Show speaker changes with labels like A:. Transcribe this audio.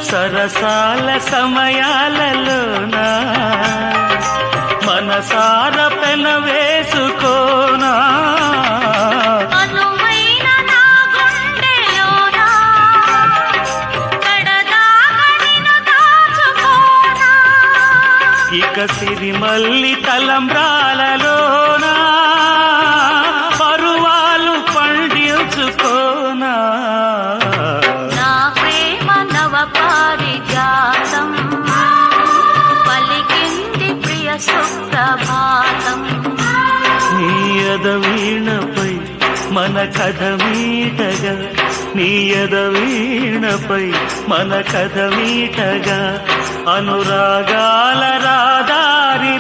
A: సరసాల సమయాలలోనా మనసార పెన వేసుకోనా ఇక సిరిమల్లి తలంబ్రాలలోనా పరువాలు పండించుకోనా
B: నా ప్రేమ నవ పారిజాతం పలికింది ప్రియ సుప్రభాతం
A: నీ ఎదవీణపై మన కథ మీటగా నీ ఎదవీణపై మన కథ మీటగా అనురాగాల రాదారి